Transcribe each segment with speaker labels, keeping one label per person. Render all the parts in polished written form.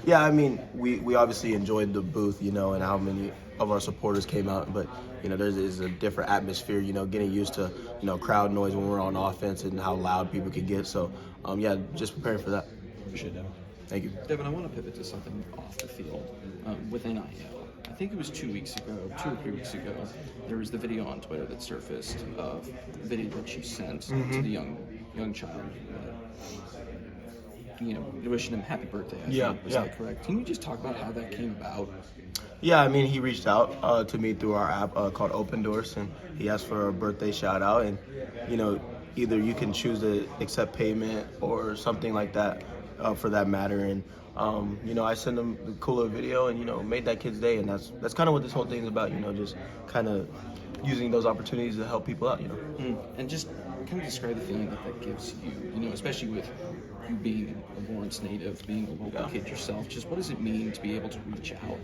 Speaker 1: Yeah, I mean, we obviously enjoyed the booth, and how many of our supporters came out, but there's a different atmosphere, getting used to crowd noise when we're on offense and how loud people can get. So yeah, just preparing for that.
Speaker 2: Appreciate it, Devin.
Speaker 1: Thank you.
Speaker 2: Devin, I want to pivot to something off the field with NIL. I think it was 2 or 3 weeks ago, there was the video on Twitter that surfaced of the video that you sent to the young child. Wishing him happy birthday. Is that correct? Can you just talk about how that came about?
Speaker 1: Yeah, I mean, he reached out to me through our app called Open Doors, and he asked for a birthday shout out. And either you can choose to accept payment or something like that, for that matter. And I sent him the cooler video, and made that kid's day. And that's kind of what this whole thing is about. Just kind of using those opportunities to help people out.
Speaker 2: And just kind of describe the feeling that gives you. Especially with you being a Lawrence native, being a local kid yourself. Just what does it mean to be able to reach out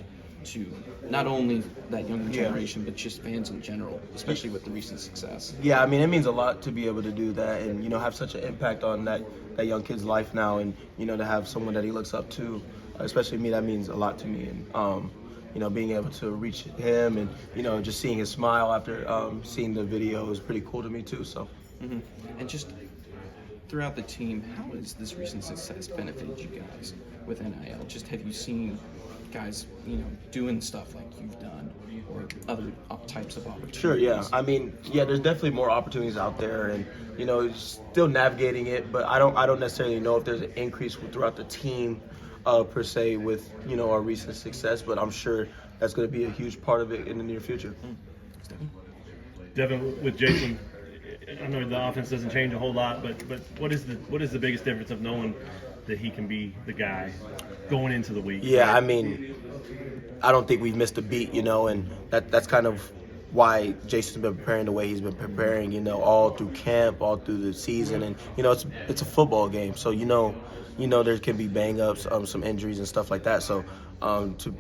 Speaker 2: to not only that younger generation, but just fans in general, especially with the recent success?
Speaker 1: Yeah, I mean, it means a lot to be able to do that and, have such an impact on that young kid's life now, and, to have someone that he looks up to, especially me, that means a lot to me. And, being able to reach him and, just seeing his smile after seeing the video is pretty cool to me too, so.
Speaker 2: Mm-hmm. And just throughout the team, how has this recent success benefited you guys with NIL? Just have you seen guys, doing stuff like you've done, or other types of opportunities?
Speaker 1: Sure, yeah. I mean, there's definitely more opportunities out there, and still navigating it. But I don't necessarily know if there's an increase throughout the team, per se, with our recent success. But I'm sure that's going to be a huge part of it in the near future.
Speaker 3: Devin, with Jason, I know the offense doesn't change a whole lot, but what is the biggest difference of knowing that he can be the guy going into the week?
Speaker 1: Yeah, I mean, I don't think we've missed a beat, and that's kind of why Jason's been preparing the way he's been preparing, all through camp, all through the season, and it's a football game, so there can be bang-ups, some injuries and stuff like that. So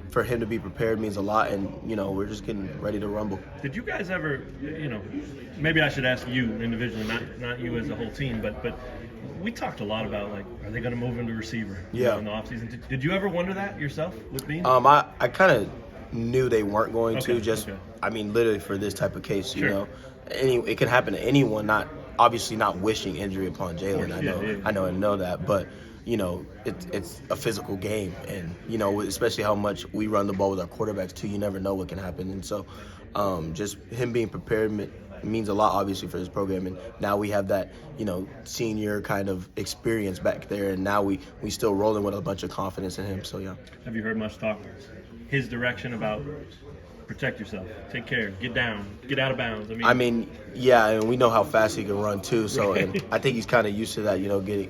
Speaker 1: for him to be prepared means a lot, and we're just getting ready to rumble.
Speaker 3: Did you guys ever, maybe I should ask you individually, not you as a whole team, but we talked a lot about, like, are they going to move him to receiver in the offseason? Did you ever wonder that yourself with Bean?
Speaker 1: I kind of knew they weren't going to. I mean, literally for this type of case, it can happen to anyone. Obviously not wishing injury upon Jalen. I know that, but it's a physical game, and especially how much we run the ball with our quarterbacks too. You never know what can happen, and so just him being prepared means a lot, obviously, for this program. And now we have that senior kind of experience back there, and now we still rolling with a bunch of confidence in him. So yeah.
Speaker 3: Have you heard much talk his direction about protect yourself, take care, get down, get out of bounds?
Speaker 1: I mean, yeah, and we know how fast he can run too. So, and I think he's kind of used to that,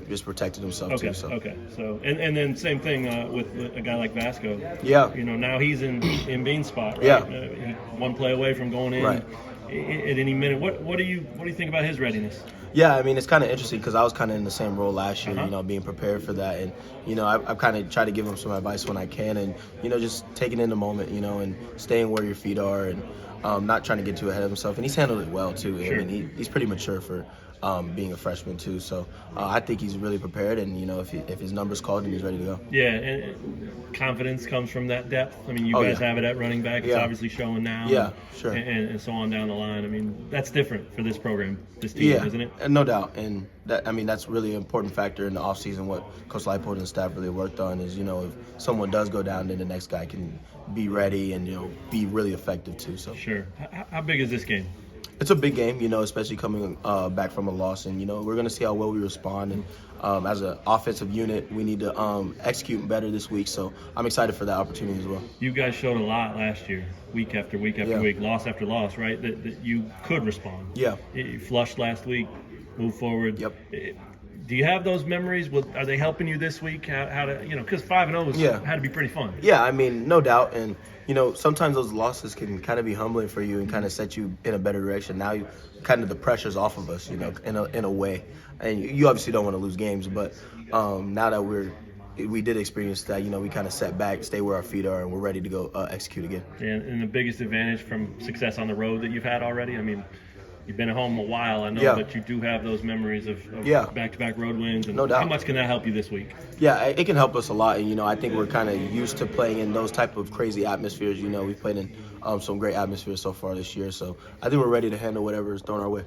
Speaker 1: just protecting himself too. So.
Speaker 3: Okay. So, and then same thing with a guy like Vasco.
Speaker 1: Yeah.
Speaker 3: Now he's in Bean's spot, right?
Speaker 1: Yeah.
Speaker 3: One play away from going in.
Speaker 1: Right.
Speaker 3: At any minute. What do you think about his readiness?
Speaker 1: Yeah, I mean, it's kind of interesting because I was kind of in the same role last year, being prepared for that. And, I've kind of tried to give him some advice when I can, and, just taking in the moment, and staying where your feet are, and not trying to get too ahead of himself. And he's handled it well, too.
Speaker 3: Sure.
Speaker 1: I mean, he's pretty mature for being a freshman, too. So I think he's really prepared, and, if his number's called, then he's ready to go.
Speaker 3: Yeah, and confidence comes from that depth. I mean, you guys have it at running back. It's obviously showing now.
Speaker 1: Yeah, sure.
Speaker 3: And so on down the line. I mean, that's different for this program, this team, isn't it?
Speaker 1: And no doubt. And that's really an important factor in the offseason. What Coach Leipold and the staff really worked on is, if someone does go down, then the next guy can be ready and, be really effective too. So
Speaker 3: sure. How big is this game?
Speaker 1: It's a big game, especially coming back from a loss. And, we're going to see how well we respond. And as an offensive unit, we need to execute better this week. So I'm excited for that opportunity as well.
Speaker 3: You guys showed a lot last year, week after week after week, loss after loss, right, that you could respond.
Speaker 1: Yeah.
Speaker 3: You flushed last week, move forward.
Speaker 1: Yep.
Speaker 3: Do you have those memories? Are they helping you this week? How to, because 5-0 had to be pretty fun.
Speaker 1: Yeah, I mean, no doubt. And, sometimes those losses can kind of be humbling for you and kind of set you in a better direction. Now, kind of the pressure's off of us, in a way. And you obviously don't want to lose games, but now that we did experience that, we kind of set back, stay where our feet are, and we're ready to go execute again.
Speaker 3: And the biggest advantage from success on the road that you've had already? I mean, you've been at home a while. I know that you do have those memories of back-to-back road wins. And
Speaker 1: no doubt.
Speaker 3: How much can that help you this week?
Speaker 1: Yeah, it can help us a lot. And, I think we're kind of used to playing in those type of crazy atmospheres. We've played in some great atmospheres so far this year. So I think we're ready to handle whatever is thrown our way.